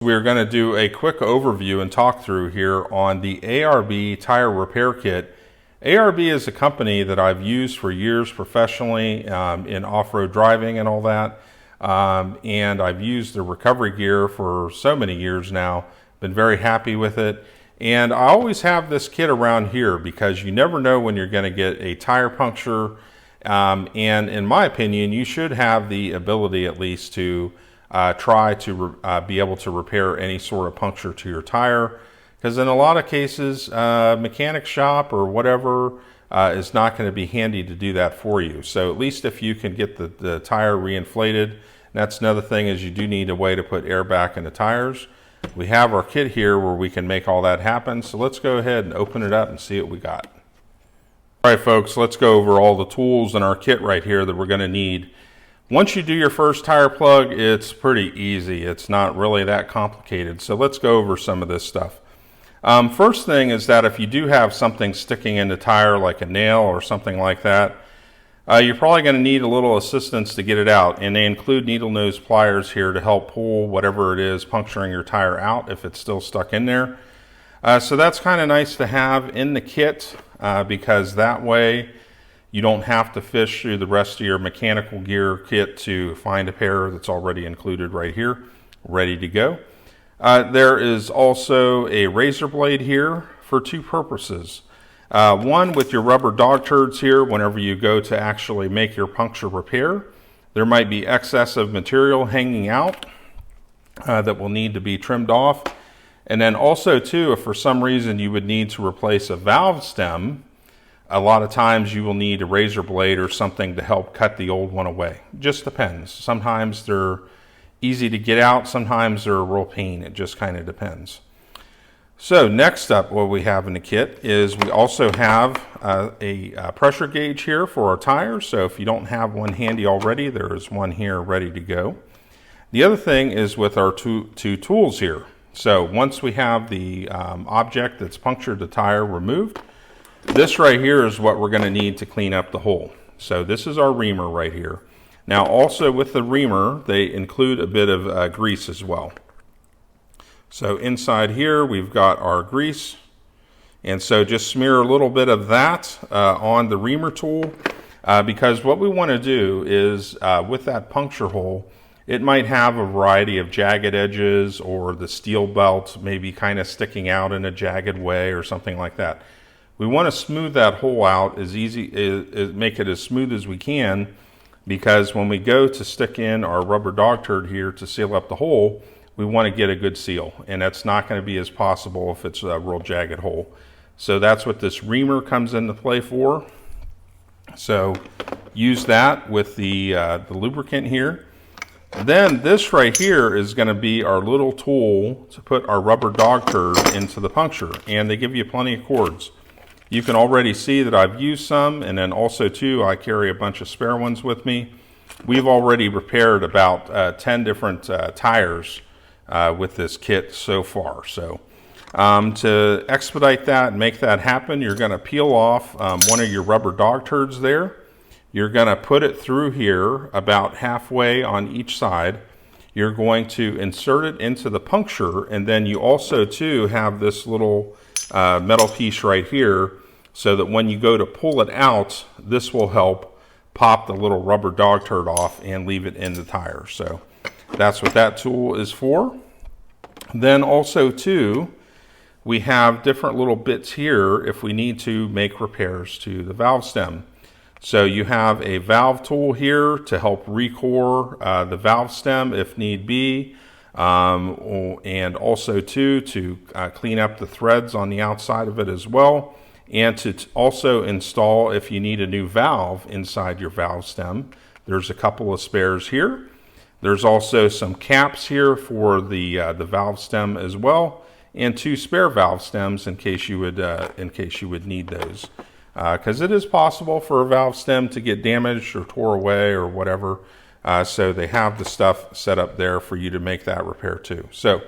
We're going to do a quick overview and talk through here on the ARB tire repair kit. ARB is a company that I've used for years professionally in off-road driving and all that. And I've used the recovery gear for so many years now. Been very happy with it. And I always have this kit around here because you never know when you're going to get a tire puncture. And in my opinion, you should have the ability at least to try to be able to repair any sort of puncture to your tire, because in a lot of cases mechanic shop or whatever is not going to be handy to do that for you. So at least if you can get the tire reinflated, that's another thing, is you do need a way to put air back in the tires. We have our kit here where we can make all that happen, so let's go ahead and open it up and see what we got. All right folks, let's go over all the tools in our kit right here that we're going to need. Once you do your first tire plug, it's pretty easy. It's not really that complicated. So let's go over some of this stuff. First thing is that if you do have something sticking in the tire, like a nail or something like that, you're probably going to need a little assistance to get it out. And they include needle nose pliers here to help pull whatever it is puncturing your tire out if it's still stuck in there. So that's kind of nice to have in the kit because that way you don't have to fish through the rest of your mechanical gear kit to find a pair that's already included right here, ready to go. There is also a razor blade here for two purposes. One, with your rubber dog turds here, whenever you go to actually make your puncture repair, there might be excess of material hanging out that will need to be trimmed off. And then also too, if for some reason you would need to replace a valve stem, a lot of times you will need a razor blade or something to help cut the old one away. Just depends. Sometimes they're easy to get out, sometimes they're a real pain. It just kind of depends. So next up, what we have in the kit is we also have a pressure gauge here for our tires. So if you don't have one handy already, there is one here ready to go. The other thing is with our two tools here. So once we have the object that's punctured the tire removed, this right here is what we're going to need to clean up the hole. So this is our reamer right here. Now also with the reamer, they include a bit of grease as well. So inside here we've got our grease. And so just smear a little bit of that on the reamer tool because what we want to do is with that puncture hole, it might have a variety of jagged edges, or the steel belt maybe kind of sticking out in a jagged way or something like that. We want to smooth that hole out make it as smooth as we can, because when we go to stick in our rubber dog turd here to seal up the hole, we want to get a good seal, and that's not going to be as possible if it's a real jagged hole. So that's what this reamer comes into play for. So use that with the lubricant here. Then this right here is going to be our little tool to put our rubber dog turd into the puncture, and they give you plenty of cords. You can already see that I've used some, and then also too, I carry a bunch of spare ones with me. We've already repaired about 10 different tires with this kit so far. So to expedite that and make that happen, you're going to peel off one of your rubber dog turds there. You're going to put it through here about halfway on each side. You're going to insert it into the puncture, and then you also too have this little metal piece right here, so that when you go to pull it out, this will help pop the little rubber dog turd off and leave it in the tire. So that's what that tool is for. Then also too, we have different little bits here if we need to make repairs to the valve stem. So you have a valve tool here to help recore the valve stem if need be. And also too to clean up the threads on the outside of it as well, and to also install if you need a new valve inside your valve stem. There's a couple of spares here. There's also some caps here for the valve stem as well, and two spare valve stems in case you would need those, because it is possible for a valve stem to get damaged or tore away or whatever. So they have the stuff set up there for you to make that repair too. So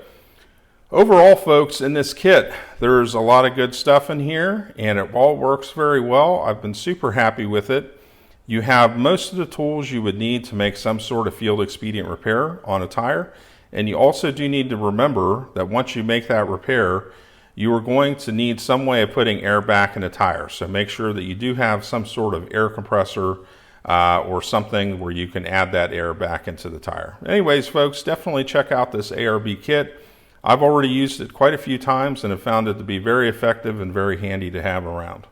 overall, folks, in this kit, there's a lot of good stuff in here, and it all works very well. I've been super happy with it. You have most of the tools you would need to make some sort of field expedient repair on a tire, And you also do need to remember that once you make that repair, you are going to need some way of putting air back in the tire. So make sure that you do have some sort of air compressor or something where you can add that air back into the tire. Anyways, folks, definitely check out this ARB kit. I've already used it quite a few times and have found it to be very effective and very handy to have around.